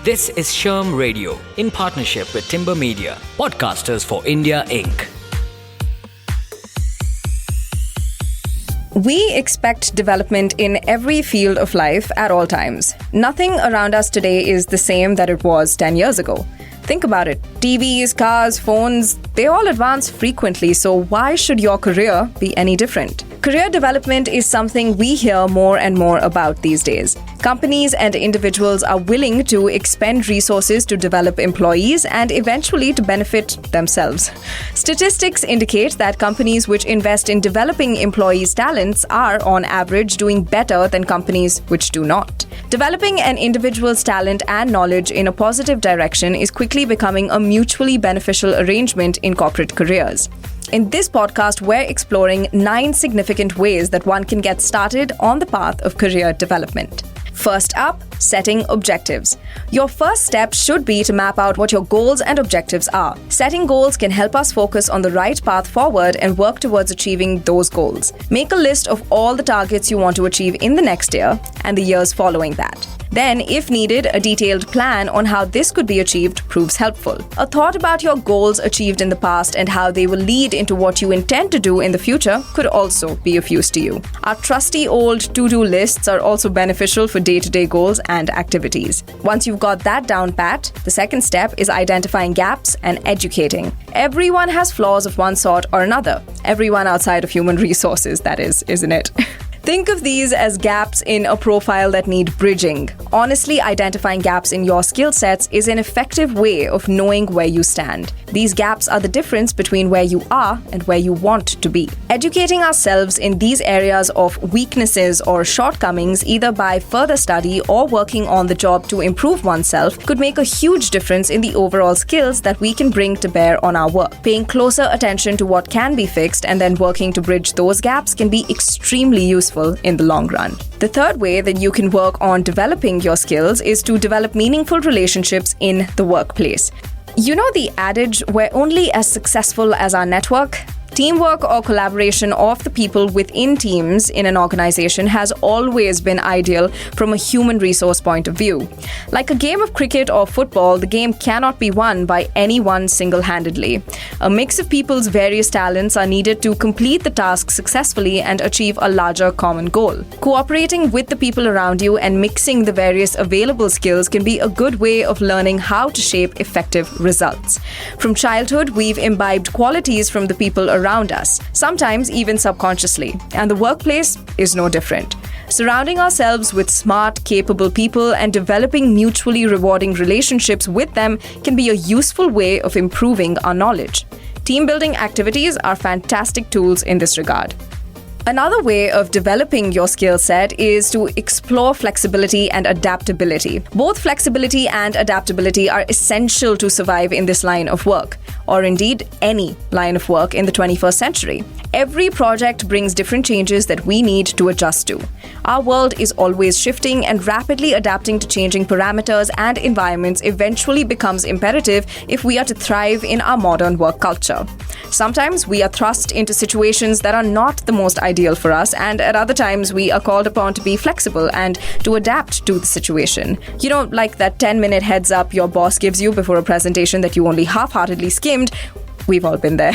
This is Sherm Radio in partnership with Timber Media, Podcasters for India Inc. We expect development in every field of life at all times. Nothing around us today is the same that it was 10 years ago. Think about it. TVs, cars, phones, they all advance frequently, so why should your career be any different? Career development is something we hear more and more about these days. Companies and individuals are willing to expend resources to develop employees and eventually to benefit themselves. Statistics indicate that companies which invest in developing employees' talents are, on average, doing better than companies which do not. Developing an individual's talent and knowledge in a positive direction is quickly becoming a mutually beneficial arrangement in corporate careers. In this podcast, we're exploring 9 significant ways that one can get started on the path of career development. First up, setting objectives. Your first step should be to map out what your goals and objectives are. Setting goals can help us focus on the right path forward and work towards achieving those goals. Make a list of all the targets you want to achieve in the next year and the years following that. Then, if needed, a detailed plan on how this could be achieved proves helpful. A thought about your goals achieved in the past and how they will lead into what you intend to do in the future could also be of use to you. Our trusty old to-do lists are also beneficial for day-to-day goals and activities. Once you've got that down pat, the second step is identifying gaps and educating. Everyone has flaws of one sort or another. Everyone outside of human resources, that is, isn't it? Think of these as gaps in a profile that need bridging. Honestly, identifying gaps in your skill sets is an effective way of knowing where you stand. These gaps are the difference between where you are and where you want to be. Educating ourselves in these areas of weaknesses or shortcomings, either by further study or working on the job to improve oneself, could make a huge difference in the overall skills that we can bring to bear on our work. Paying closer attention to what can be fixed and then working to bridge those gaps can be extremely useful in the long run. The third way that you can work on developing your skills is to develop meaningful relationships in the workplace. You know the adage, we're only as successful as our network? Teamwork or collaboration of the people within teams in an organization has always been ideal from a human resource point of view. Like a game of cricket or football, the game cannot be won by anyone single-handedly. A mix of people's various talents are needed to complete the task successfully and achieve a larger common goal. Cooperating with the people around you and mixing the various available skills can be a good way of learning how to shape effective results. From childhood, we've imbibed qualities from the people around us, sometimes even subconsciously, and the workplace is no different. Surrounding ourselves with smart, capable people and developing mutually rewarding relationships with them can be a useful way of improving our knowledge. Team building activities are fantastic tools in this regard. Another way of developing your skill set is to explore flexibility and adaptability. Both flexibility and adaptability are essential to survive in this line of work, or indeed any line of work in the 21st century. Every project brings different changes that we need to adjust to. Our world is always shifting, and rapidly adapting to changing parameters and environments eventually becomes imperative if we are to thrive in our modern work culture. Sometimes we are thrust into situations that are not the most ideal for us, and at other times we are called upon to be flexible and to adapt to the situation. You know, like that 10-minute heads up your boss gives you before a presentation that you only half-heartedly skimmed. We've all been there.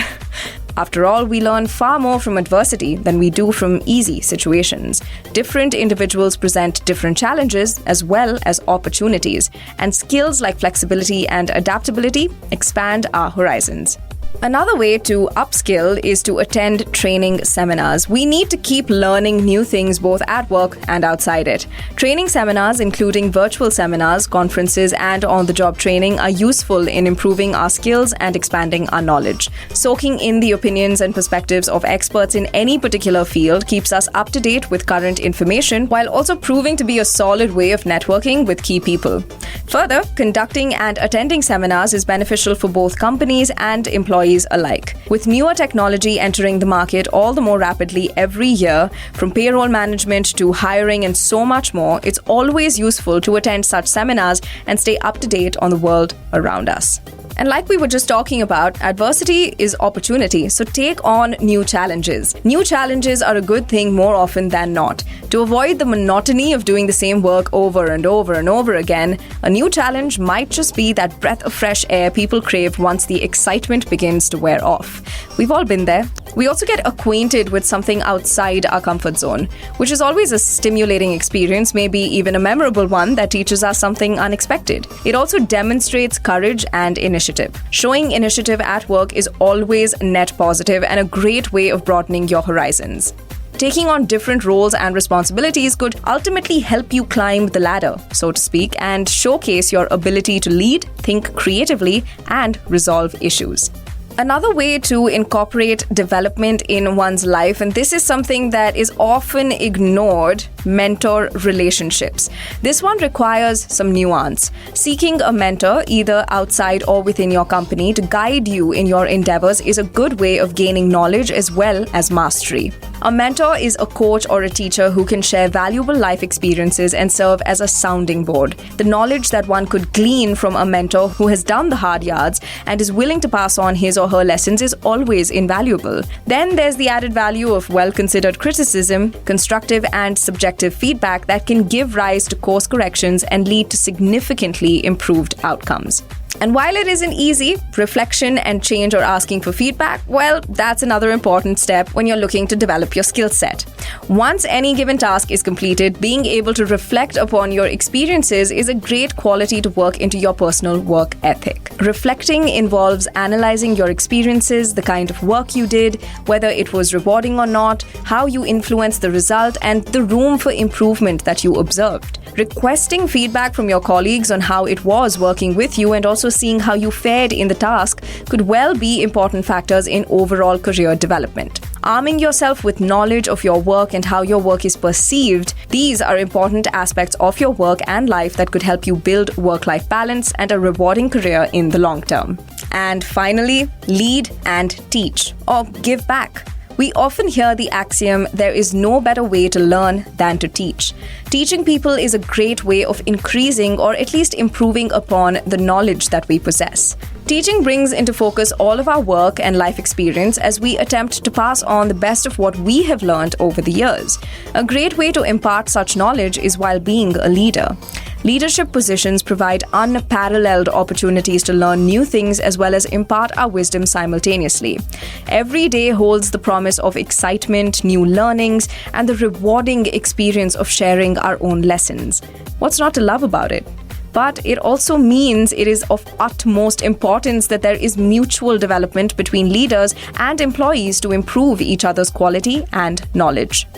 After all, we learn far more from adversity than we do from easy situations. Different individuals present different challenges as well as opportunities, and skills like flexibility and adaptability expand our horizons. Another way to upskill is to attend training seminars. We need to keep learning new things both at work and outside it. Training seminars, including virtual seminars, conferences, and on-the-job training, are useful in improving our skills and expanding our knowledge. Soaking in the opinions and perspectives of experts in any particular field keeps us up to date with current information, while also proving to be a solid way of networking with key people. Further, conducting and attending seminars is beneficial for both companies and employees alike. With newer technology entering the market all the more rapidly every year, from payroll management to hiring and so much more, it's always useful to attend such seminars and stay up to date on the world around us. And like we were just talking about, adversity is opportunity, so take on new challenges. New challenges are a good thing more often than not. To avoid the monotony of doing the same work over and over and over again, a new challenge might just be that breath of fresh air people crave once the excitement begins to wear off. We've all been there. We also get acquainted with something outside our comfort zone, which is always a stimulating experience, maybe even a memorable one that teaches us something unexpected. It also demonstrates courage and initiative. Showing initiative at work is always net positive and a great way of broadening your horizons. Taking on different roles and responsibilities could ultimately help you climb the ladder, so to speak, and showcase your ability to lead, think creatively, and resolve issues. Another way to incorporate development in one's life, and this is something that is often ignored, mentor relationships. This one requires some nuance. Seeking a mentor, either outside or within your company, to guide you in your endeavors is a good way of gaining knowledge as well as mastery. A mentor is a coach or a teacher who can share valuable life experiences and serve as a sounding board. The knowledge that one could glean from a mentor who has done the hard yards and is willing to pass on his or her lessons is always invaluable. Then there's the added value of well-considered criticism, constructive and subjective feedback that can give rise to course corrections and lead to significantly improved outcomes. And while it isn't easy, reflection and change or asking for feedback, well, that's another important step when you're looking to develop your skill set. Once any given task is completed, being able to reflect upon your experiences is a great quality to work into your personal work ethic. Reflecting involves analyzing your experiences, the kind of work you did, whether it was rewarding or not, how you influenced the result, and the room for improvement that you observed. Requesting feedback from your colleagues on how it was working with you and also seeing how you fared in the task could well be important factors in overall career development. Arming yourself with knowledge of your work and how your work is perceived, these are important aspects of your work and life that could help you build work-life balance and a rewarding career in the long term. And finally, lead and teach, or give back. We often hear the axiom, there is no better way to learn than to teach. Teaching people is a great way of increasing or at least improving upon the knowledge that we possess. Teaching brings into focus all of our work and life experience as we attempt to pass on the best of what we have learned over the years. A great way to impart such knowledge is while being a leader. Leadership positions provide unparalleled opportunities to learn new things as well as impart our wisdom simultaneously. Every day holds the promise of excitement, new learnings, and the rewarding experience of sharing our own lessons. What's not to love about it? But it also means it is of utmost importance that there is mutual development between leaders and employees to improve each other's quality and knowledge.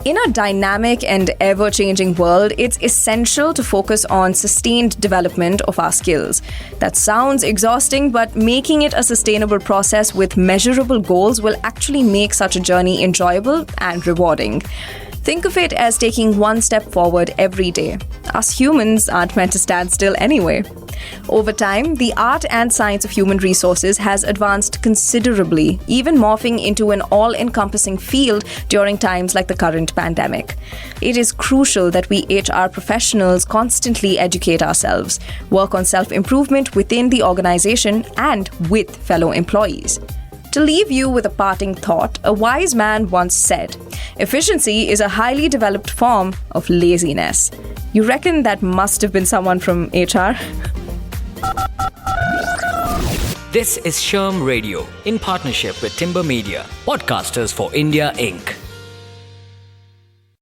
In a dynamic and ever-changing world, it's essential to focus on sustained development of our skills. That sounds exhausting, but making it a sustainable process with measurable goals will actually make such a journey enjoyable and rewarding. Think of it as taking one step forward every day. Us humans aren't meant to stand still anyway. Over time, the art and science of human resources has advanced considerably, even morphing into an all-encompassing field during times like the current pandemic. It is crucial that we HR professionals constantly educate ourselves, work on self-improvement within the organization and with fellow employees. To leave you with a parting thought, a wise man once said, "Efficiency is a highly developed form of laziness." You reckon that must have been someone from HR? This is Sherm Radio in partnership with Timber Media, podcasters for India Inc.